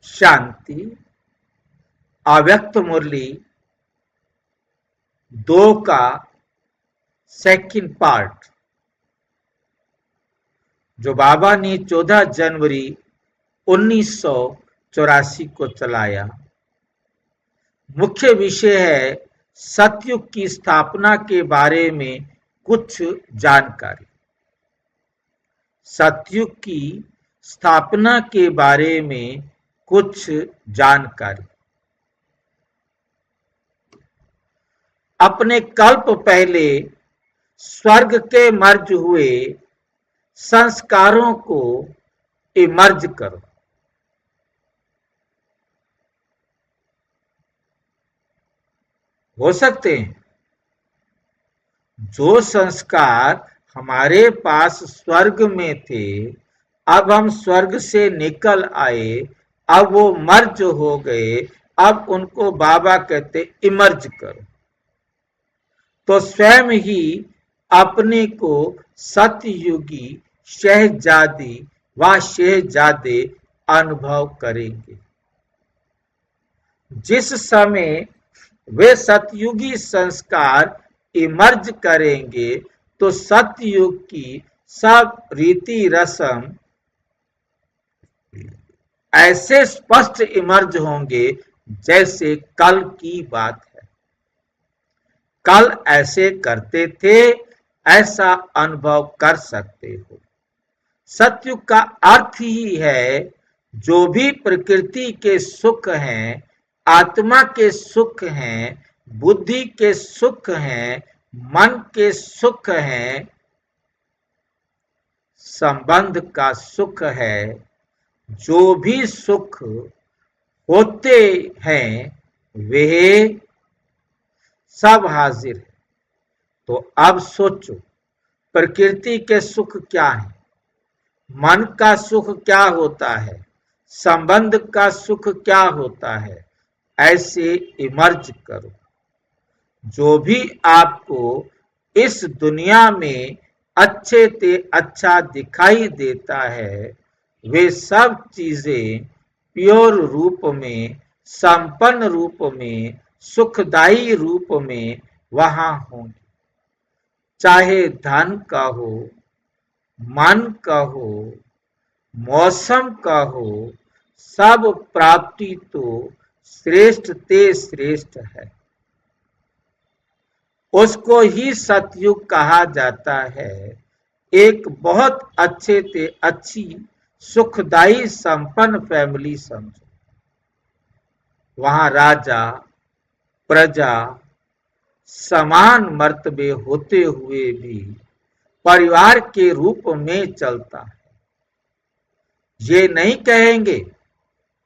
शांति अव्यक्त मुरली 2 का second part जो बाबा ने 14 जनवरी 1984 को चलाया। मुख्य विषय है सतयुग की स्थापना के बारे में कुछ जानकारी। सतयुग की स्थापना के बारे में कुछ जानकारी। अपने कल्प पहले स्वर्ग के मर्ज हुए संस्कारों को इमर्ज करो। हो सकते हैं जो संस्कार हमारे पास स्वर्ग में थे, अब हम स्वर्ग से निकल आए, अब वो मर्ज हो गए, अब उनको बाबा कहते इमर्ज करो। तो स्वयं ही अपने को सतयुगी शहजादी व शहजादे अनुभव करेंगे। जिस समय वे सतयुगी संस्कार इमर्ज करेंगे तो सतयुग की सब रीति रस्म ऐसे स्पष्ट इमर्ज होंगे जैसे कल की बात है। कल ऐसे करते थे, ऐसा अनुभव कर सकते हो। सतयुग का अर्थ ही है जो भी प्रकृति के सुख हैं, आत्मा के सुख हैं, बुद्धि के सुख हैं, मन के सुख हैं, संबंध का सुख है, जो भी सुख होते हैं वे सब हाजिर है। तो अब सोचो प्रकृति के सुख क्या है, मन का सुख क्या होता है, संबंध का सुख क्या होता है, ऐसे इमर्ज करो। जो भी आपको इस दुनिया में अच्छे से अच्छा दिखाई देता है, वे सब चीजें प्योर रूप में, संपन्न रूप में, सुखदायी रूप में वहां होंगी। चाहे धन का हो, मन का हो, मौसम का हो, सब प्राप्ति तो श्रेष्ठ ते श्रेष्ठ है। उसको ही सतयुग कहा जाता है। एक बहुत अच्छे से अच्छी सुखदायी संपन्न फैमिली समझो। वहां राजा प्रजा समान मर्तबे होते हुए भी परिवार के रूप में चलता है। ये नहीं कहेंगे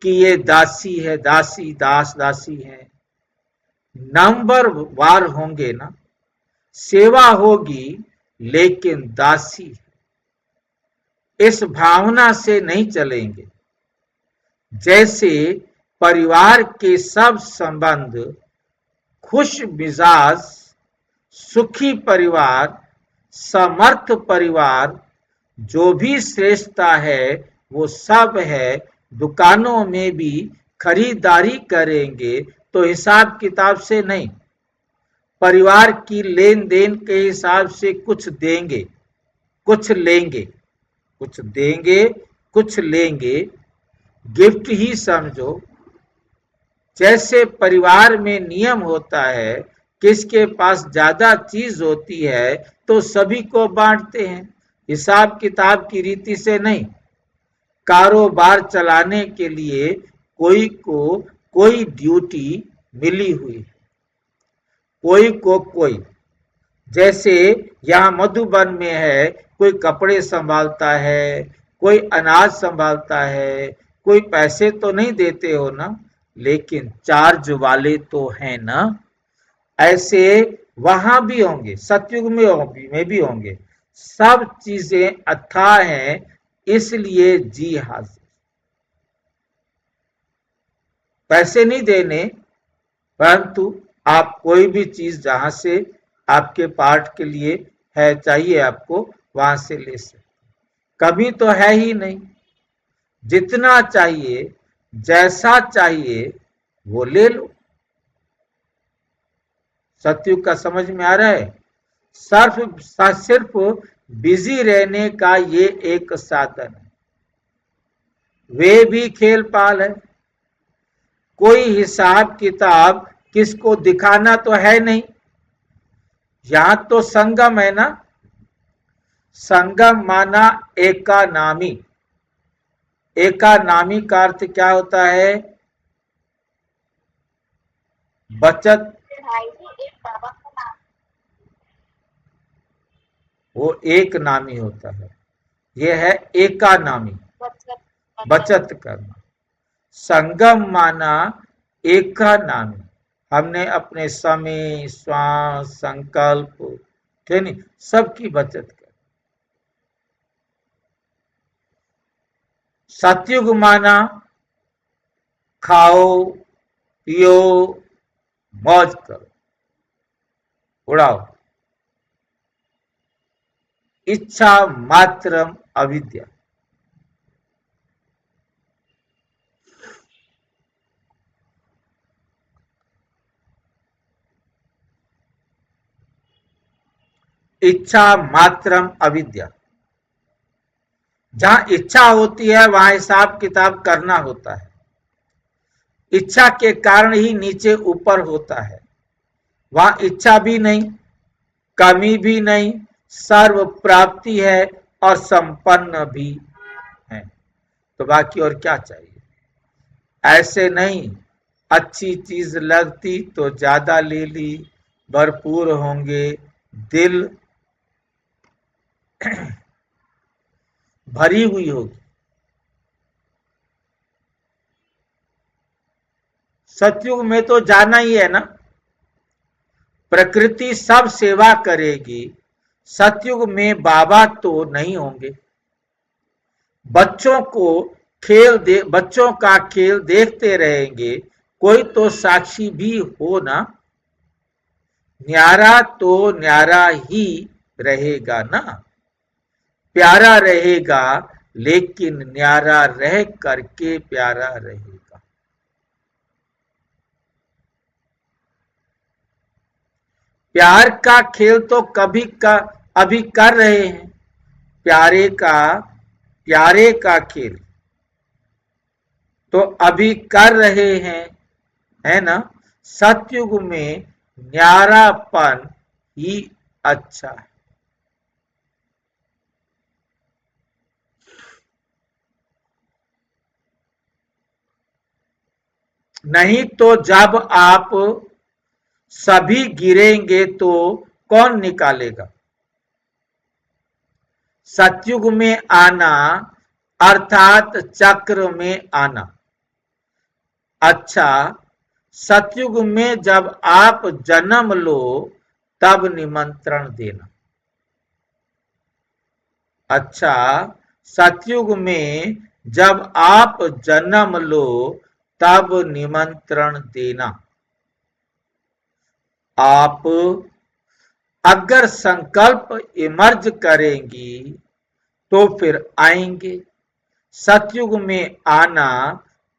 कि ये दासी है, दासी दास दासी है। नंबर वार होंगे ना, सेवा होगी लेकिन दासी इस भावना से नहीं चलेंगे। जैसे परिवार के सब संबंध खुश मिजाज, सुखी परिवार, समर्थ परिवार, जो भी श्रेष्ठता है वो सब है। दुकानों में भी खरीदारी करेंगे तो हिसाब किताब से नहीं, परिवार की लेन देन के हिसाब से कुछ देंगे, कुछ लेंगे, कुछ देंगे, कुछ लेंगे। गिफ्ट ही समझो। जैसे परिवार में नियम होता है, किसके पास ज्यादा चीज होती है तो सभी को बांटते हैं, हिसाब किताब की रीति से नहीं। कारोबार चलाने के लिए कोई को कोई ड्यूटी मिली हुई है, कोई को कोई। जैसे यहाँ मधुबन में है, कोई कपड़े संभालता है, कोई अनाज संभालता है, कोई पैसे तो नहीं देते हो ना, लेकिन चार्ज वाले तो हैं ना। ऐसे वहां भी होंगे, सतयुग में भी होंगे। सब चीजें अथाह हैं, इसलिए जी हाजिर। पैसे नहीं देने, परंतु आप कोई भी चीज जहां से आपके पार्ट के लिए है, चाहिए आपको, वहां से ले सकते। कभी तो है ही नहीं, जितना चाहिए जैसा चाहिए वो ले लो। सतयुग का समझ में आ रहा है? सिर्फ बिजी रहने का ये एक साधन है। वे भी खेल पाल है। कोई हिसाब किताब किसको दिखाना तो है नहीं। यहां तो संगम है ना। संगम माना एका नामी। एका नामी का अर्थ क्या होता है? बचत। वो एक नामी होता है। यह है एका नामी, बचत करना। संगम माना एका नामी। हमने अपने समय, श्वास, संकल्प, ठीक नहीं, सबकी बचत कर। सतयुग माना खाओ, पियो, मौज करो, उड़ाओ। इच्छा मात्रम अविद्या। इच्छा मात्रम अविद्या। जहां इच्छा होती है वहां हिसाब किताब करना होता है। इच्छा के कारण ही नीचे ऊपर होता है। वहां इच्छा भी नहीं, कमी भी नहीं, सर्व प्राप्ति है और संपन्न भी है। तो बाकी और क्या चाहिए? ऐसे नहीं, अच्छी चीज लगती तो ज्यादा ले ली, भरपूर होंगे, दिल भरी हुई होगी। सतयुग में तो जाना ही है ना। प्रकृति सब सेवा करेगी। सतयुग में बाबा तो नहीं होंगे। बच्चों का खेल देखते रहेंगे। कोई तो साक्षी भी हो ना। न्यारा तो न्यारा ही रहेगा ना। प्यारा रहेगा, लेकिन न्यारा रह करके प्यारा रहेगा। प्यार का खेल तो अभी कर रहे हैं। प्यारे का प्यारे का खेल तो अभी कर रहे हैं, है ना। सतयुग में न्यारापन ही अच्छा है। नहीं तो जब आप सभी गिरेंगे तो कौन निकालेगा? सतयुग में आना अर्थात चक्र में आना। अच्छा, सतयुग में जब आप जन्म लो तब निमंत्रण देना। अच्छा, सतयुग में जब आप जन्म लो तब निमंत्रण देना। आप अगर संकल्प इमर्ज करेंगी तो फिर आएंगे। सतयुग में आना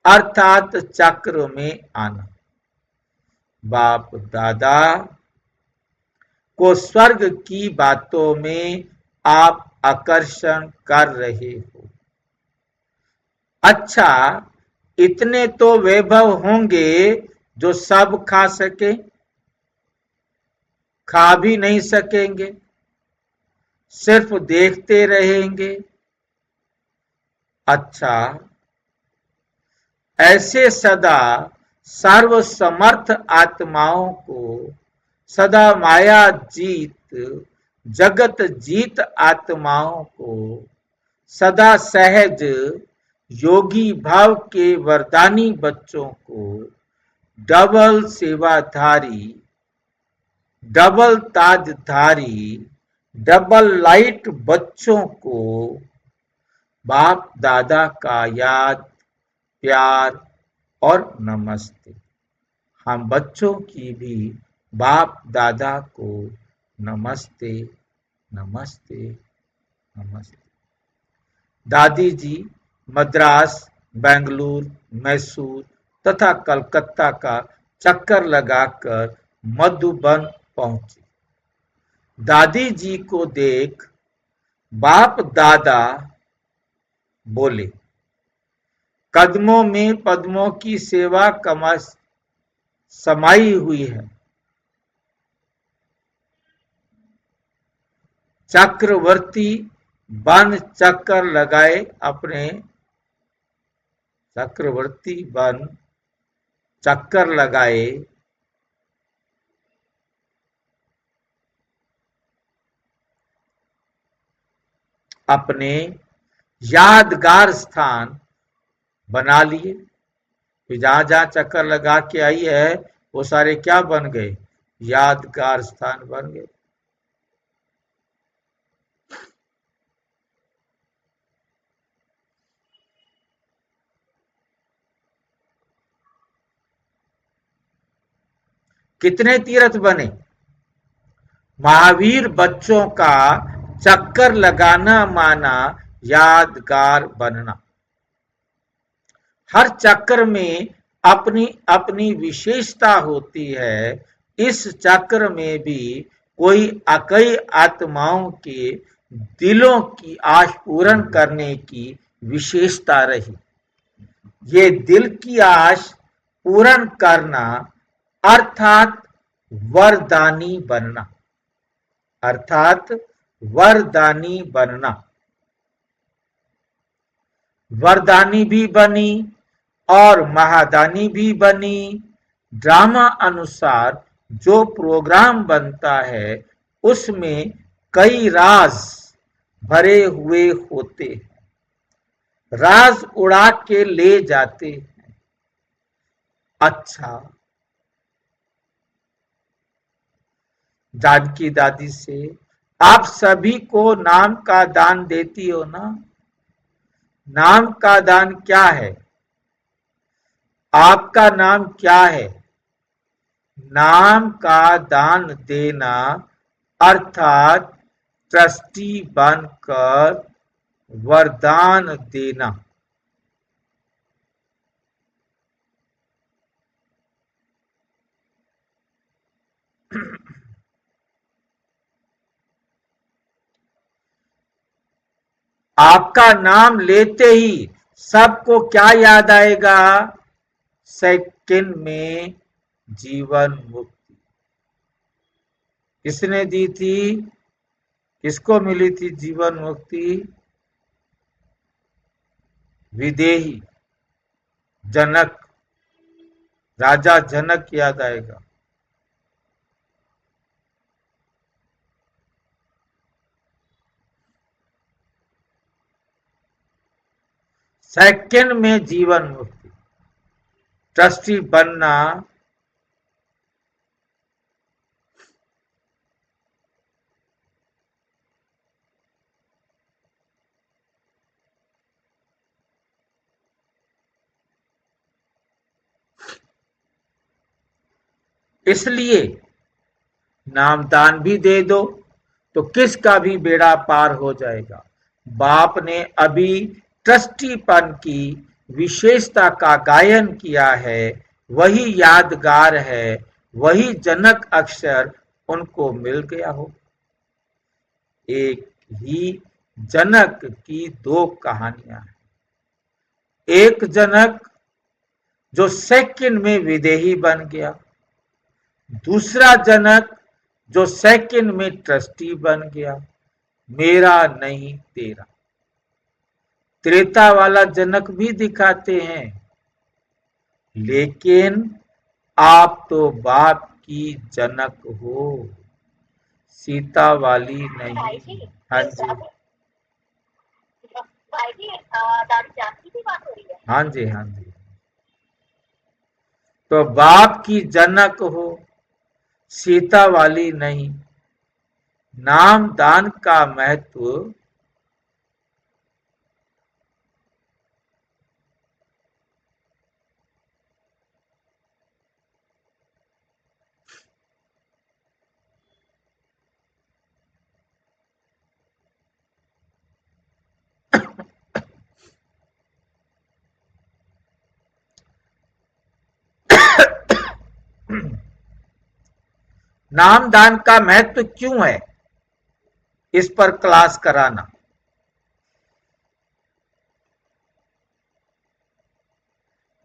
अर्थात चक्र में आना। बाप दादा को स्वर्ग की बातों में आप आकर्षण कर रहे हो। अच्छा, इतने तो वैभव होंगे जो सब खा सके। खा भी नहीं सकेंगे, सिर्फ देखते रहेंगे। अच्छा, ऐसे सदा सर्वसमर्थ आत्माओं को सदा माया जीत जगत जीत आत्माओं को सदा सहज योगी भाव के वरदानी बच्चों को डबल सेवाधारी, डबल ताजधारी, डबल लाइट बच्चों को बाप दादा का याद, प्यार और नमस्ते। हम बच्चों की भी बाप दादा को नमस्ते, नमस्ते, नमस्ते। दादी जी मद्रास, बेंगलुरु, मैसूर तथा कलकत्ता का चक्कर लगाकर मधुबन पहुंची। दादी जी को देख बाप दादा बोले, कदमों में पद्मों की सेवा समाई हुई है। चक्रवर्ती बन चक्कर लगाए अपने चक्रवर्ती बन चक्कर लगाए अपने यादगार स्थान बना लिए। जहां जहां चक्कर लगा के आई है वो सारे क्या बन गए? यादगार स्थान बन गए। कितने तीर्थ बने? महावीर बच्चों का चक्कर लगाना माना यादगार बनना। हर चक्र में अपनी अपनी विशेषता होती है। इस चक्र में भी कोई कई आत्माओं के दिलों की आश पूर्ण करने की विशेषता रही। ये दिल की आश पूर्ण करना अर्थात वरदानी बनना, अर्थात वरदानी बनना। वरदानी भी बनी और महादानी भी बनी। ड्रामा अनुसार जो प्रोग्राम बनता है उसमें कई राज भरे हुए होते हैं। राज उड़ा के ले जाते हैं। अच्छा, जानकी दादी से, आप सभी को नाम का दान देती हो ना? नाम का दान क्या है? आपका नाम क्या है? नाम का दान देना अर्थात ट्रस्टी बनकर वरदान देना। आपका नाम लेते ही सबको क्या याद आएगा? सेकंड में जीवन मुक्ति। किसने दी थी? किसको मिली थी जीवन मुक्ति? विदेही जनक, राजा जनक याद आएगा। सेकंड में जीवन मुक्ति, ट्रस्टी बनना। इसलिए नामदान भी दे दो तो किसका भी बेड़ा पार हो जाएगा। बाप ने अभी ट्रस्टीपन की विशेषता का गायन किया है। वही यादगार है, वही जनक अक्षर उनको मिल गया हो। एक ही जनक की दो कहानियां हैं। एक जनक जो सेकंड में विदेही बन गया, दूसरा जनक जो सेकंड में ट्रस्टी बन गया। मेरा नहीं तेरा। त्रेता वाला जनक भी दिखाते हैं, लेकिन आप तो बाप की जनक हो, सीता वाली नहीं। हाँ जी, हाँ जी, हाँ जी। तो बाप की जनक हो, सीता वाली नहीं। नाम दान का महत्व नामदान का महत्व क्यों है, इस पर क्लास कराना।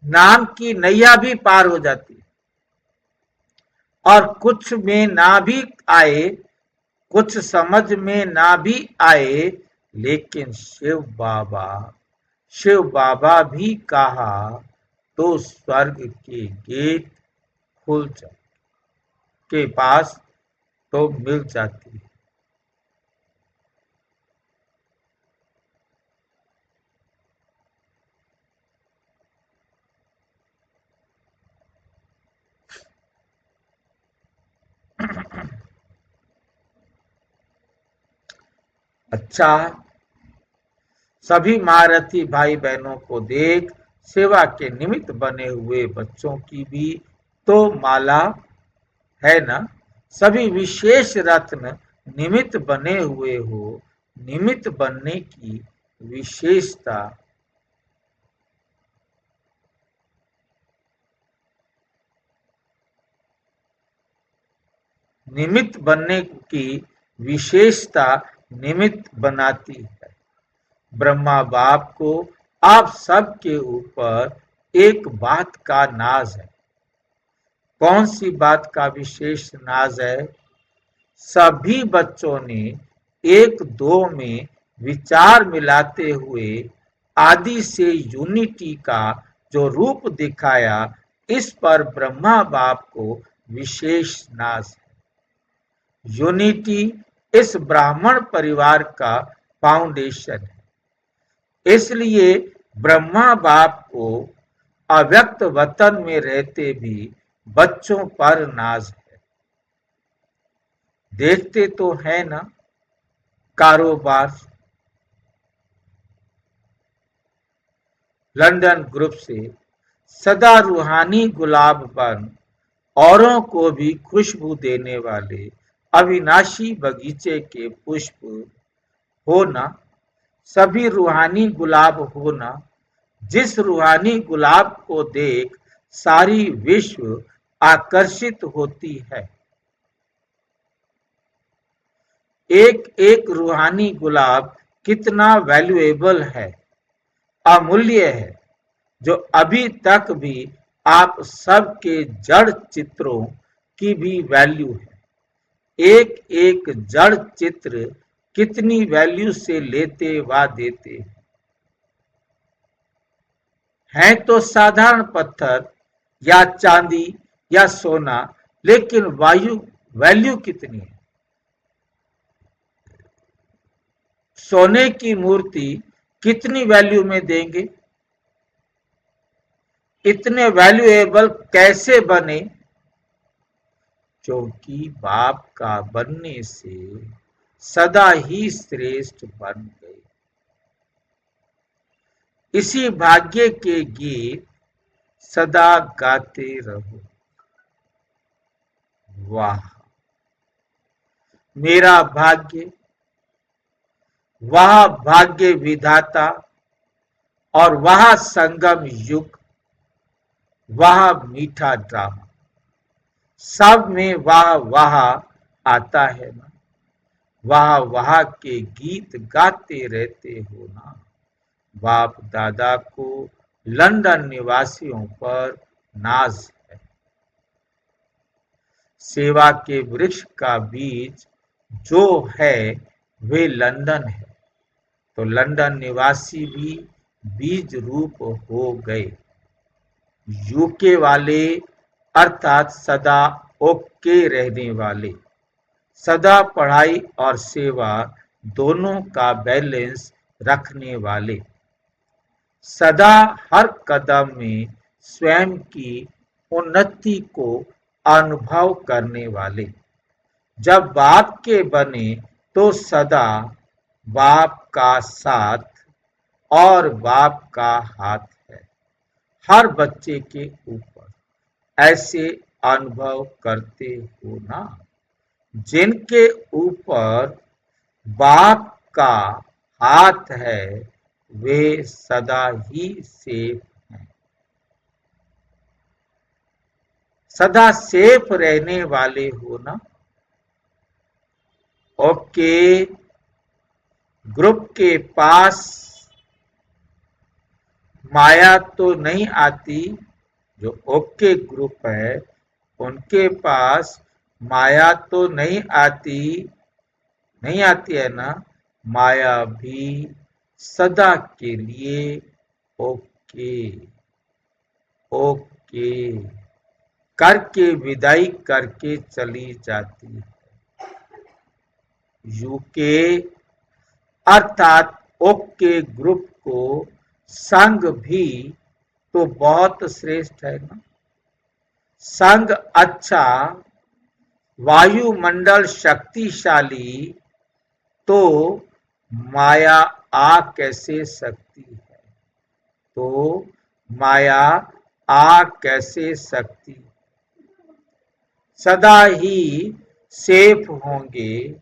नाम की नैया भी पार हो जाती है, और कुछ में ना भी आए, कुछ समझ में ना भी आए, लेकिन शिव बाबा भी कहा तो स्वर्ग के गेट खुल जाए के पास तो मिल जाती है। अच्छा, सभी महारथी भाई बहनों को देख सेवा के निमित्त बने हुए बच्चों की भी तो माला है ना। सभी विशेष रत्न निमित्त बने हुए हो, निमित्त बनने की विशेषता। निमित्त बनने की विशेषता निमित्त बनाती है। ब्रह्मा बाप को आप सबके ऊपर एक बात का नाज है। कौन सी बात का विशेष नाज है? सभी बच्चों ने एक दो में विचार मिलाते हुए आदि से यूनिटी का जो रूप दिखाया, इस पर ब्रह्मा बाप को विशेष नाज है। यूनिटी इस ब्राह्मण परिवार का फाउंडेशन है। इसलिए ब्रह्मा बाप को अव्यक्त वतन में रहते भी बच्चों पर नाज है। देखते तो है ना कारोबार। लंदन ग्रुप से सदा रूहानी गुलाब बन औरों को भी खुशबू देने वाले अविनाशी बगीचे के पुष्प हो ना। सभी रूहानी गुलाब हो ना, जिस रूहानी गुलाब को देख सारी विश्व आकर्षित होती है। एक एक रूहानी गुलाब कितना वैल्यूएबल है, अमूल्य है, जो अभी तक भी आप सबके जड़ चित्रों की भी वैल्यू है। एक एक जड़ चित्र कितनी वैल्यू से लेते व देते हैं तो साधारण पत्थर या चांदी या सोना, लेकिन वायु वैल्यू कितनी है। सोने की मूर्ति कितनी वैल्यू में देंगे? इतने वैल्यूएबल कैसे बने? क्योंकि बाप का बनने से सदा ही श्रेष्ठ बन गए। इसी भाग्य के गीत सदा गाते रहो। वाह, मेरा भाग्य, वह भाग्य विधाता, और वह संगम युग, वह मीठा ड्रामा, सब में वाह वाह आता है ना। वाह वाह के गीत गाते रहते हो ना। बाप दादा को लंदन निवासियों पर नाज है। सेवा के वृक्ष का बीज जो है वे लंदन है, तो लंदन निवासी भी बीज रूप हो गए। यूके वाले अर्थात सदा ओके रहने वाले, सदा पढ़ाई और सेवा दोनों का बैलेंस रखने वाले, सदा हर कदम में स्वयं की उन्नति को अनुभव करने वाले। जब बाप के बने तो सदा बाप का साथ और बाप का हाथ है हर बच्चे के ऊपर। ऐसे अनुभव करते हो ना। जिनके ऊपर बाप का हाथ है वे सदा ही सेफ हैं। सदा सेफ रहने वाले हो ना। ओके ग्रुप के पास माया तो नहीं आती, जो ओके ग्रुप है उनके पास माया तो नहीं आती है ना, माया भी सदा के लिए ओके ओके करके विदाई करके चली जाती है। यूके अर्थात ओके ग्रुप को संग भी तो बहुत श्रेष्ठ है ना। संग अच्छा, वायुमंडल शक्तिशाली, तो माया आ कैसे सकती है, तो माया आ कैसे सकती, सदा ही सेफ होंगे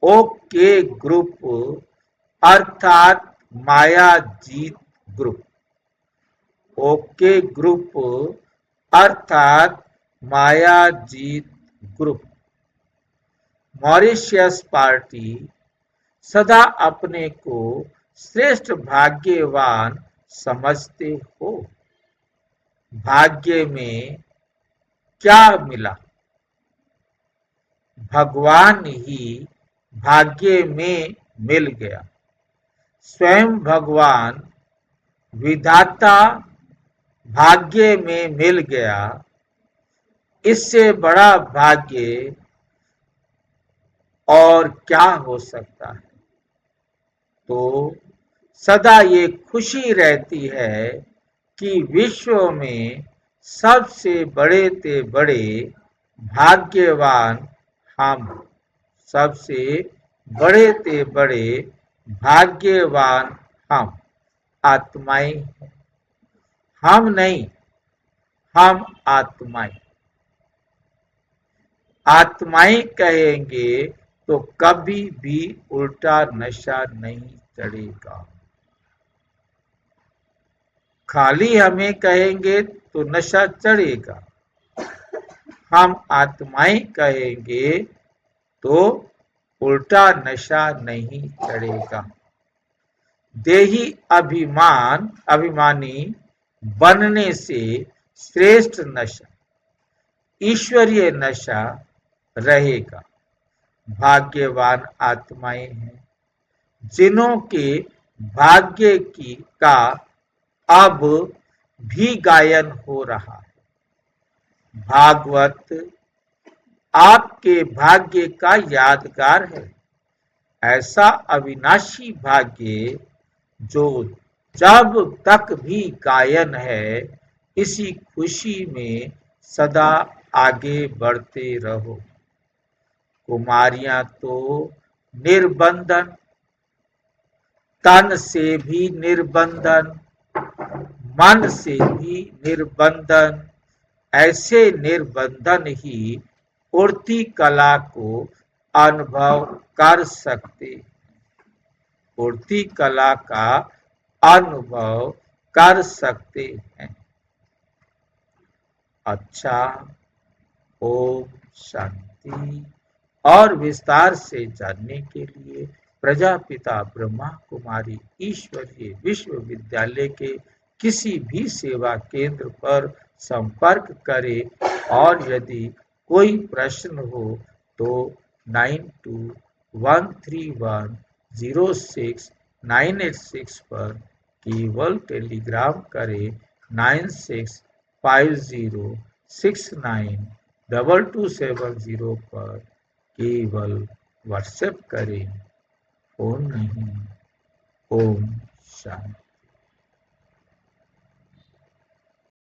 ओके ग्रुप अर्थात माया जीत ग्रुप। ओके ग्रुप अर्थात माया जीत ग्रुप। मॉरिशस पार्टी सदा अपने को श्रेष्ठ भाग्यवान समझते हो। भाग्य में क्या मिला, भगवान ही भाग्य में मिल गया। स्वयं भगवान विधाता भाग्य में मिल गया। इससे बड़ा भाग्य और क्या हो सकता है। तो सदा ये खुशी रहती है कि विश्व में सबसे बड़े ते बड़े भाग्यवान हम, सबसे बड़े ते बड़े भाग्यवान हम आत्माएं हैं। हम नहीं, हम आत्माएं। आत्माएं कहेंगे तो कभी भी उल्टा नशा नहीं चढ़ेगा। खाली हमें कहेंगे तो नशा चढ़ेगा। हम आत्माएं कहेंगे तो उल्टा नशा नहीं चढ़ेगा। देही अभिमानी बनने से श्रेष्ठ नशा ईश्वरीय नशा रहेगा। भाग्यवान आत्माएं हैं जिन्हों के भाग्य की का अब भी गायन हो रहा है। भागवत आपके भाग्य का यादगार है। ऐसा अविनाशी भाग्य जो जब तक भी गायन है, इसी खुशी में सदा आगे बढ़ते रहो। कुमारियां तो निर्बंधन, तन से भी निर्बंधन, मन से भी निर्बंधन, ऐसे निर्बंधन ही उड़ती कला को अनुभव कर सकते, उड़ती कला का अनुभव कर सकते हैं। अच्छा, ओम शांति। और विस्तार से जानने के लिए प्रजापिता ब्रह्मा कुमारी ईश्वरीय विश्वविद्यालय के किसी भी सेवा केंद्र पर संपर्क करें। और यदि कोई प्रश्न हो तो 9213106986 पर केवल टेलीग्राम करें। 9650692270 पर केवल व्हाट्सएप करें। ओम नहीं, ओम शांति।